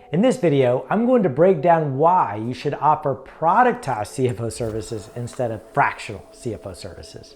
In this video, I'm going to break down why you should offer productized CFO services instead of fractional CFO services.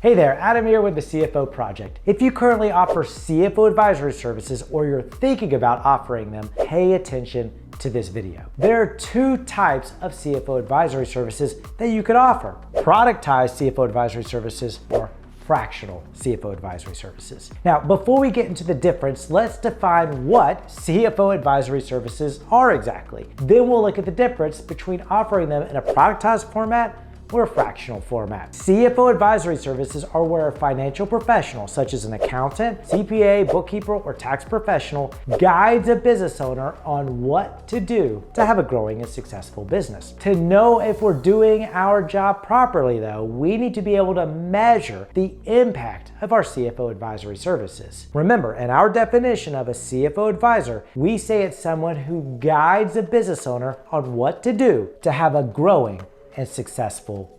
Hey there, Adam here with the CFO Project. If you currently offer CFO advisory services or you're thinking about offering them, pay attention to this video. There are two types of CFO advisory services that you could offer: productized CFO advisory services or fractional CFO advisory services. Now, before we get into the difference, let's define what CFO advisory services are exactly. Then we'll look at the difference between offering them in a productized format or a fractional format. CFO advisory services are where a financial professional, such as an accountant, CPA, bookkeeper, or tax professional, guides a business owner on what to do to have a growing and successful business. To know if we're doing our job properly, though, we need to be able to measure the impact of our CFO advisory services. Remember, in our definition of a CFO advisor, we say it's someone who guides a business owner on what to do to have a growing and successful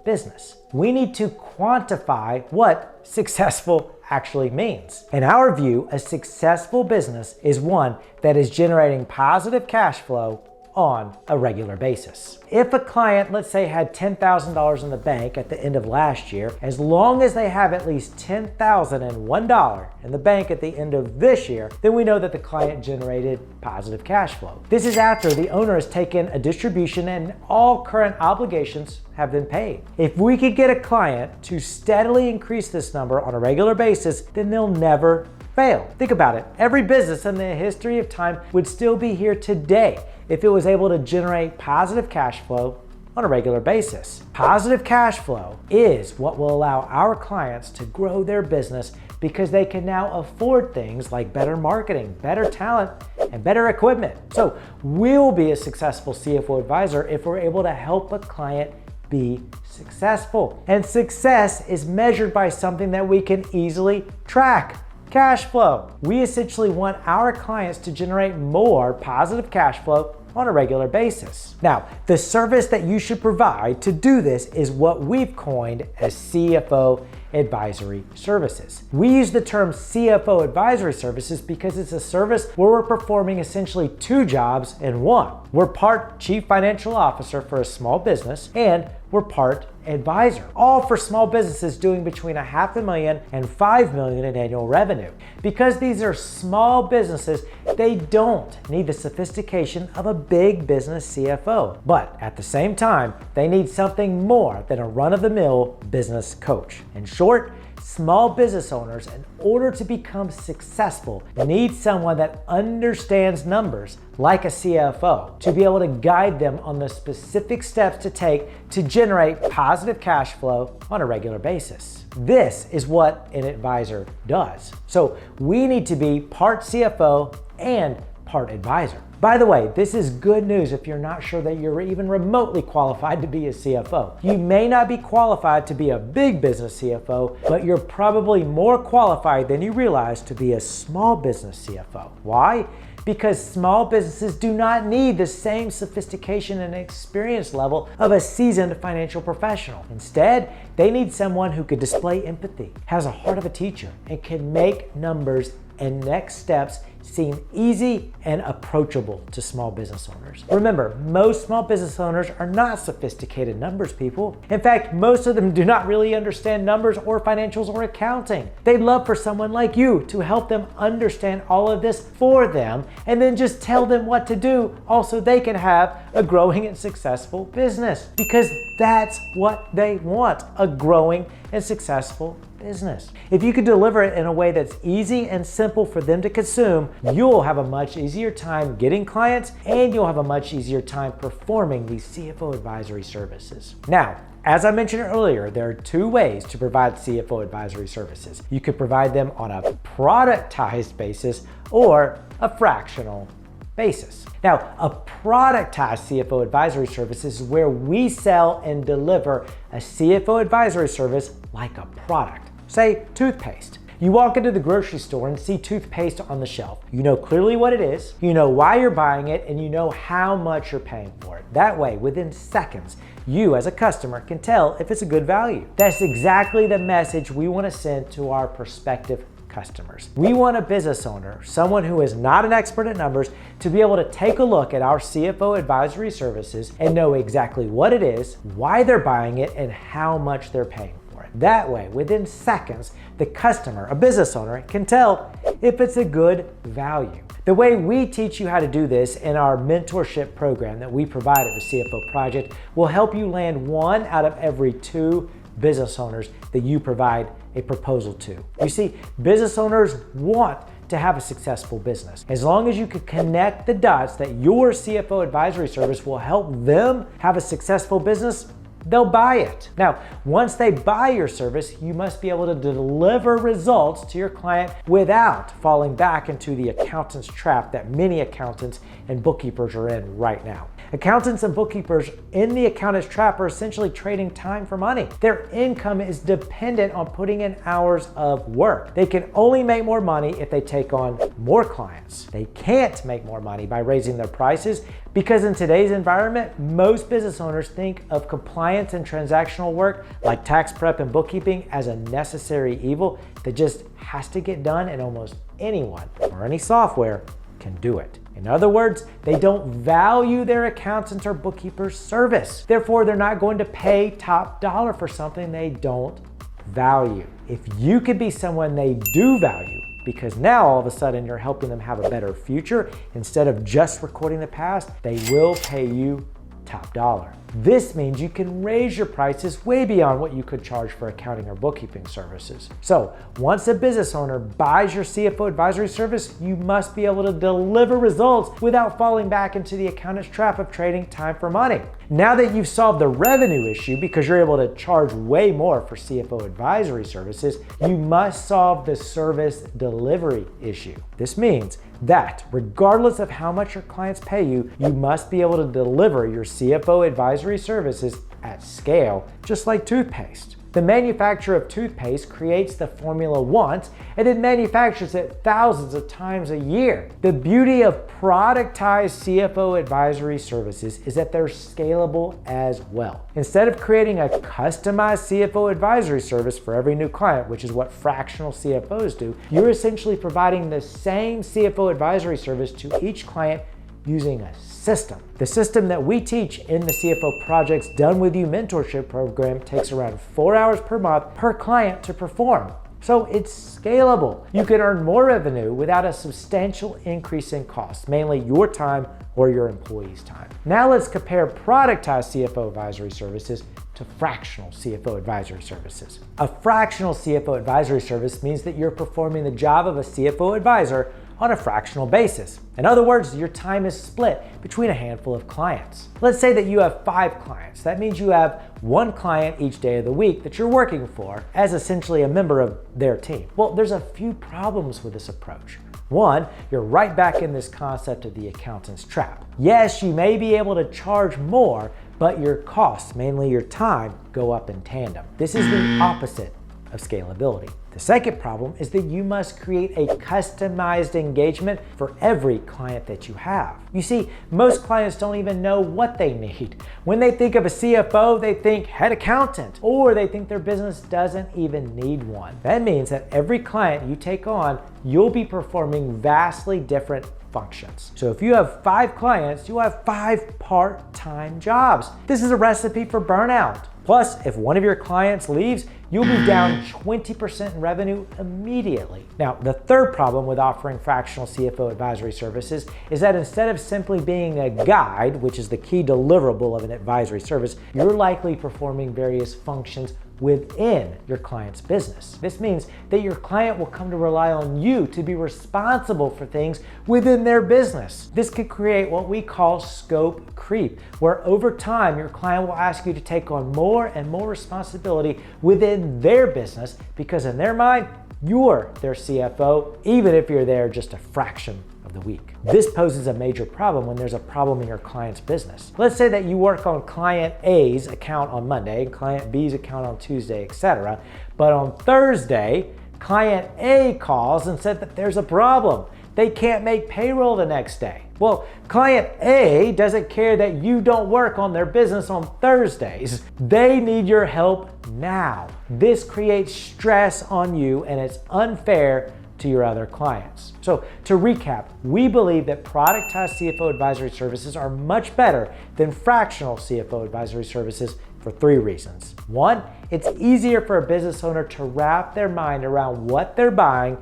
business. We need to quantify what successful actually means. In our view, a successful business is one that is generating positive cash flow on a regular basis. If a client, let's say, had $10,000 in the bank at the end of last year, as long as they have at least $10,001 in the bank at the end of this year, then we know that the client generated positive cash flow. This is after the owner has taken a distribution and all current obligations have been paid. If we could get a client to steadily increase this number on a regular basis, then they'll never fail. Think about it. Every business in the history of time would still be here today if it was able to generate positive cash flow on a regular basis. Positive cash flow is what will allow our clients to grow their business because they can now afford things like better marketing, better talent, and better equipment. So we'll be a successful CFO advisor if we're able to help a client be successful. And success is measured by something that we can easily track: cash flow. We essentially want our clients to generate more positive cash flow on a regular basis. Now, the service that you should provide to do this is what we've coined as CFO Advisory Services. We use the term CFO Advisory Services because it's a service where we're performing essentially two jobs in one. We're part Chief Financial Officer for a small business, and we're part advisor, all for small businesses doing between $500,000 and $5 million in annual revenue. Because these are small businesses, they don't need the sophistication of a big business CFO. But at the same time, they need something more than a run-of-the-mill business coach. In short, small business owners, in order to become successful, need someone that understands numbers like a CFO to be able to guide them on the specific steps to take to generate positive cash flow on a regular basis. This is what an advisor does. So we need to be part CFO and part advisor. By the way, this is good news if you're not sure that you're even remotely qualified to be a CFO. You may not be qualified to be a big business CFO, but you're probably more qualified than you realize to be a small business CFO. Why? Because small businesses do not need the same sophistication and experience level of a seasoned financial professional. Instead, they need someone who could display empathy, has a heart of a teacher, and can make numbers and next steps seem easy and approachable to small business owners. Remember, most small business owners are not sophisticated numbers people. In fact, most of them do not really understand numbers or financials or accounting. They'd love for someone like you to help them understand all of this for them and then just tell them what to do, also they can have a growing and successful business, because that's what they want: a growing and successful business. If you could deliver it in a way that's easy and simple for them to consume, you'll have a much easier time getting clients, and you'll have a much easier time performing these CFO advisory services. Now, as I mentioned earlier, there are two ways to provide CFO advisory services. You could provide them on a productized basis or a fractional basis. Now, a productized CFO advisory service is where we sell and deliver a CFO advisory service like a product. Say, toothpaste. You walk into the grocery store and see toothpaste on the shelf. You know clearly what it is, you know why you're buying it, and you know how much you're paying for it. That way, within seconds, you as a customer can tell if it's a good value. That's exactly the message we want to send to our prospective customers. We want a business owner, someone who is not an expert at numbers, to be able to take a look at our CFO advisory services and know exactly what it is, why they're buying it, and how much they're paying for it. That way, within seconds, the customer, a business owner, can tell if it's a good value. The way we teach you how to do this in our mentorship program that we provide at the CFO Project will help you land 1 out of every 2 business owners that you provide a proposal to. You see, business owners want to have a successful business. As long as you can connect the dots that your CFO advisory service will help them have a successful business, they'll buy it. Now, once they buy your service, you must be able to deliver results to your client without falling back into the accountant's trap that many accountants and bookkeepers are in right now. Accountants and bookkeepers in the accountant's trap are essentially trading time for money. Their income is dependent on putting in hours of work. They can only make more money if they take on more clients. They can't make more money by raising their prices because in today's environment, most business owners think of compliance and transactional work like tax prep and bookkeeping as a necessary evil that just has to get done, and almost anyone or any software can do it. In other words, they don't value their accountant or bookkeeper's service. Therefore, they're not going to pay top dollar for something they don't value. If you could be someone they do value, because now all of a sudden you're helping them have a better future instead of just recording the past, they will pay you top dollar. This means you can raise your prices way beyond what you could charge for accounting or bookkeeping services. So once a business owner buys your CFO advisory service, you must be able to deliver results without falling back into the accountant's trap of trading time for money. Now that you've solved the revenue issue because you're able to charge way more for CFO advisory services, you must solve the service delivery issue. This means that regardless of how much your clients pay you, you must be able to deliver your CFO advisory services at scale, just like toothpaste. The manufacturer of toothpaste creates the formula once and then manufactures it thousands of times a year. The beauty of Productized CFO Advisory Services is that they're scalable as well. Instead of creating a customized CFO advisory service for every new client, which is what fractional CFOs do, you're essentially providing the same CFO advisory service to each client using a system. The system that we teach in the CFO Project's Done With You mentorship program takes around 4 hours per month per client to perform. So it's scalable. You can earn more revenue without a substantial increase in costs, mainly your time or your employees' time. Now let's compare Productized CFO Advisory Services to Fractional CFO Advisory Services. A Fractional CFO Advisory Service means that you're performing the job of a CFO advisor on a fractional basis. In other words, your time is split between a handful of clients. Let's say that you have 5 clients. That means you have 1 client each day of the week that you're working for as essentially a member of their team. Well, there's a few problems with this approach. 1, you're right back in this concept of the accountant's trap. Yes, you may be able to charge more, but your costs, mainly your time, go up in tandem. This is the opposite of scalability. The second problem is that you must create a customized engagement for every client that you have. You see, most clients don't even know what they need. When they think of a CFO, they think head accountant, or they think their business doesn't even need one. That means that every client you take on, you'll be performing vastly different functions. So if you have 5 clients, you'll have 5 part-time jobs. This is a recipe for burnout. Plus, if one of your clients leaves, you'll be down 20% in revenue immediately. Now, the third problem with offering fractional CFO advisory services is that instead of simply being a guide, which is the key deliverable of an advisory service, you're likely performing various functions within your client's business. This means that your client will come to rely on you to be responsible for things within their business. This could create what we call scope creep, where over time your client will ask you to take on more and more responsibility within their business because in their mind, you're their CFO, even if you're there just a fraction of the week. This poses a major problem when there's a problem in your client's business. Let's say that you work on client A's account on Monday, client B's account on Tuesday, etc. But on Thursday, client A calls and said that there's a problem. They can't make payroll the next day. Well, client A doesn't care that you don't work on their business on Thursdays. They need your help now. This creates stress on you and it's unfair to your other clients. So to recap, we believe that productized CFO advisory services are much better than fractional CFO advisory services for 3 reasons. 1, it's easier for a business owner to wrap their mind around what they're buying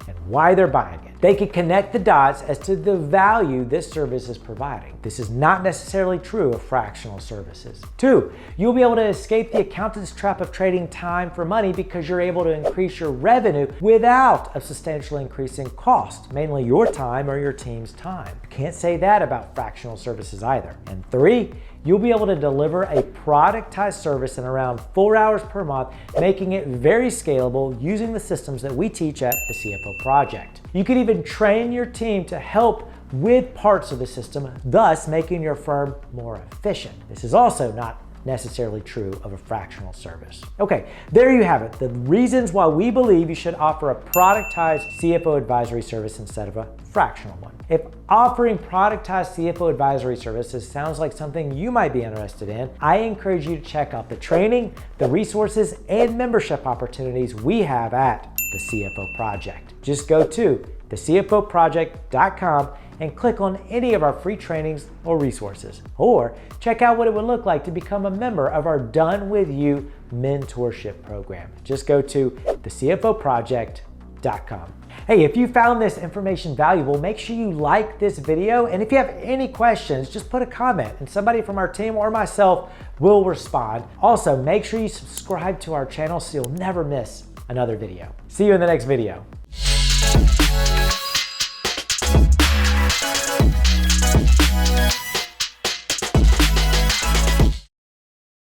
and why they're buying it. They can connect the dots as to the value this service is providing. This is not necessarily true of fractional services. 2, you'll be able to escape the accountant's trap of trading time for money because you're able to increase your revenue without a substantial increase in cost, mainly your time or your team's time. You can't say that about fractional services either. And 3, you'll be able to deliver a productized service in around 4 hours per month, making it very scalable using the systems that we teach at the CFO Project. You can even train your team to help with parts of the system, thus making your firm more efficient. This is also not necessarily true of a fractional service. Okay, there you have it. The reasons why we believe you should offer a productized CFO advisory service instead of a fractional one. If offering productized CFO advisory services sounds like something you might be interested in, I encourage you to check out the training, the resources, and membership opportunities we have at the CFO Project. Just go to thecfoproject.com and click on any of our free trainings or resources. Or check out what it would look like to become a member of our Done With You mentorship program. Just go to thecfoproject.com. Hey, if you found this information valuable, make sure you like this video. And if you have any questions, just put a comment and somebody from our team or myself will respond. Also, make sure you subscribe to our channel so you'll never miss another video. See you in the next video.